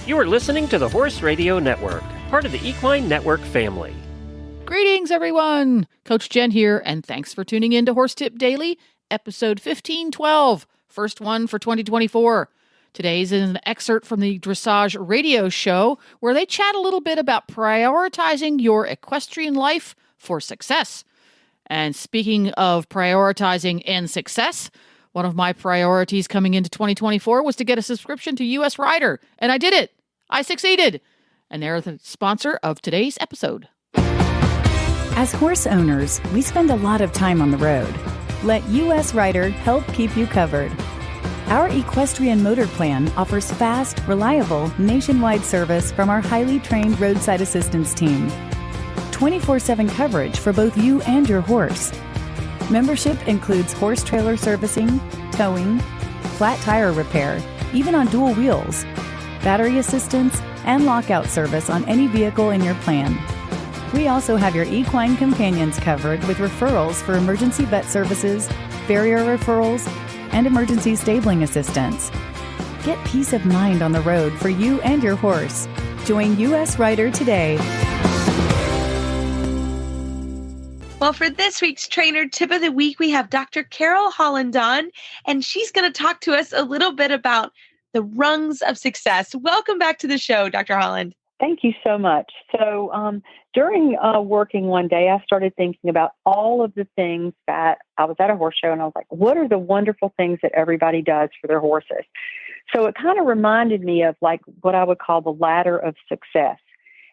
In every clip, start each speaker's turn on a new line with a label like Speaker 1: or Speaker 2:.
Speaker 1: You are listening to the Horse Radio Network, part of the Equine Network family.
Speaker 2: Greetings, everyone. Coach Jen here, and thanks for tuning in to Horse Tip Daily, episode 1512, first one for 2024. Today's is an excerpt from the Dressage Radio Show, where they chat a little bit about prioritizing your equestrian life for success. And speaking of prioritizing and success, one of my priorities coming into 2024 was to get a subscription to USRider, and I did it. I succeeded. And they're the sponsor of today's episode.
Speaker 3: As horse owners, we spend a lot of time on the road. Let USRider help keep you covered. Our Equestrian Motor Plan offers fast, reliable, nationwide service from our highly trained roadside assistance team. 24/7 coverage for both you and your horse. Membership includes horse trailer servicing, towing, flat tire repair, even on dual wheels, battery assistance, and lockout service on any vehicle in your plan. We also have your equine companions covered with referrals for emergency vet services, farrier referrals, and emergency stabling assistance. Get peace of mind on the road for you and your horse. Join USRider today.
Speaker 4: Well, for this week's Trainer Tip of the Week, we have Dr. Carole Holland on, and she's going to talk to us a little bit about the rungs of success. Welcome back to the show, Dr. Holland.
Speaker 5: Thank you so much. So during working one day, I started thinking about all of the things that I was at a horse show, and I was like, what are the wonderful things that everybody does for their horses? So it kind of reminded me of like what I would call the ladder of success.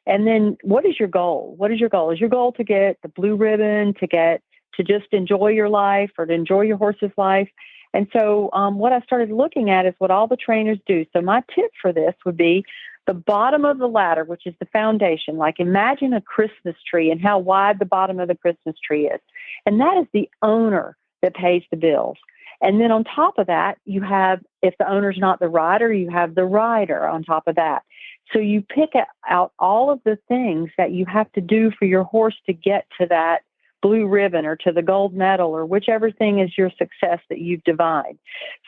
Speaker 5: And then what is your goal? What is your goal? Is your goal to get the blue ribbon, to just enjoy your life or to enjoy your horse's life? And so what I started looking at is what all the trainers do. So my tip for this would be the bottom of the ladder, which is the foundation. Like imagine a Christmas tree and how wide the bottom of the Christmas tree is. And that is the owner that pays the bills. And then on top of that, you have, if the owner's not the rider, you have the rider on top of that. So you pick out all of the things that you have to do for your horse to get to that blue ribbon or to the gold medal or whichever thing is your success that you've divined.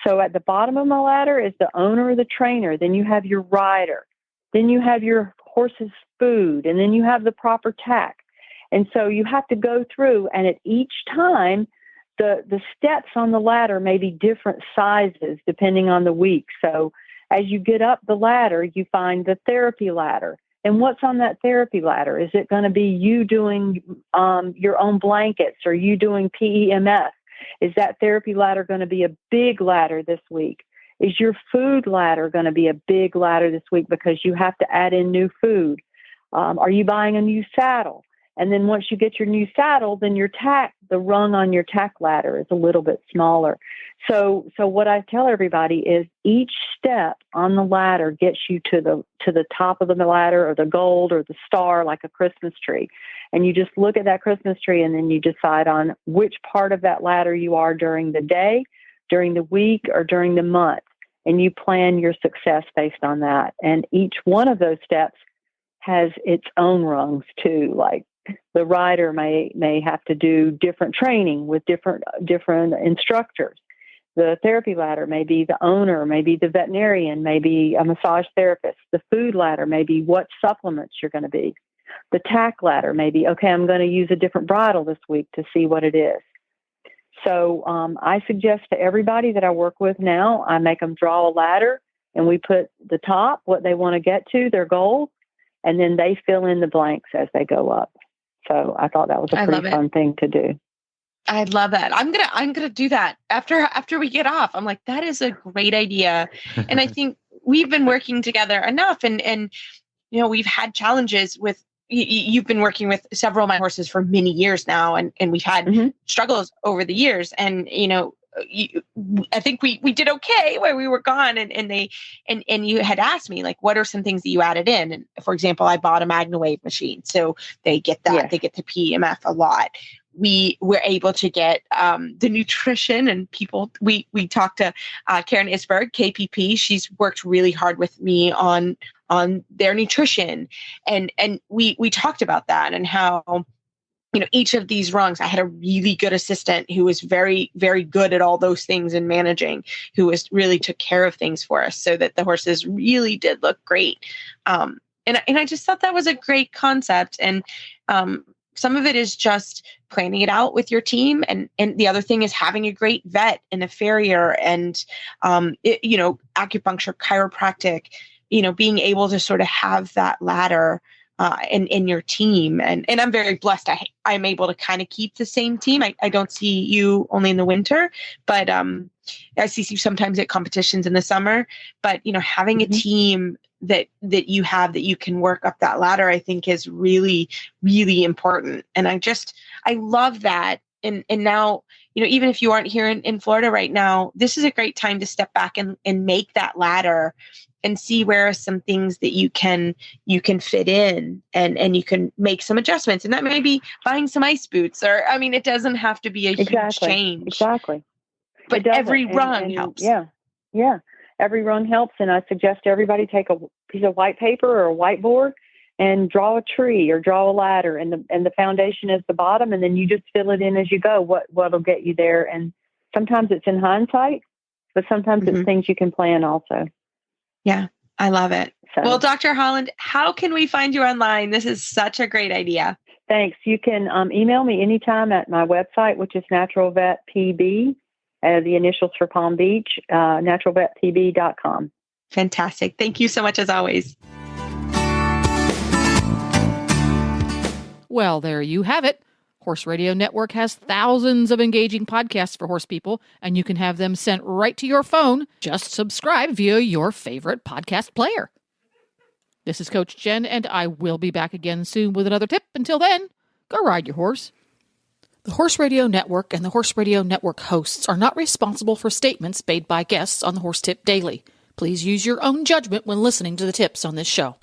Speaker 5: So at the bottom of the ladder is the owner or the trainer. Then you have your rider. Then you have your horse's food, and then you have the proper tack. And so you have to go through, and at each time, the steps on the ladder may be different sizes depending on the week. So as you get up the ladder, you find the therapy ladder. And what's on that therapy ladder? Is it going to be you doing your own blankets or you doing PEMF? Is that therapy ladder going to be a big ladder this week? Is your food ladder going to be a big ladder this week because you have to add in new food? Are you buying a new saddle? And then once you get your new saddle, then your tack, the rung on your tack ladder is a little bit smaller. So what I tell everybody is each step on the ladder gets you to the top of the ladder or the gold or the star like a Christmas tree. And you just look at that Christmas tree and then you decide on which part of that ladder you are during the day, during the week, or during the month. And you plan your success based on that. And each one of those steps has its own rungs too. Like the rider may have to do different training with different instructors. The therapy ladder may be the owner, maybe the veterinarian, maybe a massage therapist. The food ladder may be what supplements you're going to be. The tack ladder may be, okay, I'm going to use a different bridle this week to see what it is. So I suggest to everybody that I work with now, I make them draw a ladder and we put the top, what they want to get to, their goals, and then they fill in the blanks as they go up. So I thought that was a pretty fun thing to do.
Speaker 4: I love that. I'm gonna do that after we get off. I'm like, that is a great idea. And I think we've been working together enough and you know, we've had challenges with you've been working with several of my horses for many years now, and we've had struggles over the years. And, you know, I think we did okay while we were gone. And you had asked me, like, what are some things that you added in? And for example, I bought a MagnaWave machine. So they get that, They get the PEMF a lot. We were able to get the nutrition and people. We talked to Karen Isberg, KPP. She's worked really hard with me on their nutrition, and we talked about that and how each of these rungs, I had a really good assistant who was very, very good at all those things and managing, who really took care of things for us so that the horses really did look great. And I just thought that was a great concept. And some of it is just planning it out with your team. And the other thing is having a great vet and a farrier and, acupuncture, chiropractic, being able to sort of have that ladder in your team. And I'm very blessed. I'm able to kind of keep the same team. I don't see you only in the winter, but I see you sometimes at competitions in the summer. But, having a team that you have that you can work up that ladder, I think is really, really important. And I love that. And now, even if you aren't here in Florida right now, this is a great time to step back and make that ladder and see where are some things that you can fit in and you can make some adjustments. And that may be buying some ice boots it doesn't have to be a huge change.
Speaker 5: Exactly.
Speaker 4: But every rung helps.
Speaker 5: Yeah. Yeah. Every rung helps. And I suggest everybody take a piece of white paper or a whiteboard and draw a tree or draw a ladder, and the foundation is the bottom, and then you just fill it in as you go. What'll get you there? And sometimes it's in hindsight, but sometimes it's things you can plan also.
Speaker 4: Yeah, I love it.
Speaker 5: So,
Speaker 4: well, Dr. Holland, how can we find you online? This is such a great idea.
Speaker 5: Thanks. You can email me anytime at my website, which is Natural Vet PB, the initials for Palm Beach, naturalvetpb.com.
Speaker 4: Fantastic. Thank you so much as always.
Speaker 2: Well, there you have it. Horse Radio Network has thousands of engaging podcasts for horse people, and you can have them sent right to your phone. Just subscribe via your favorite podcast player. This is Coach Jen, and I will be back again soon with another tip. Until then, go ride your horse. The Horse Radio Network and the Horse Radio Network hosts are not responsible for statements made by guests on the Horse Tip Daily. Please use your own judgment when listening to the tips on this show.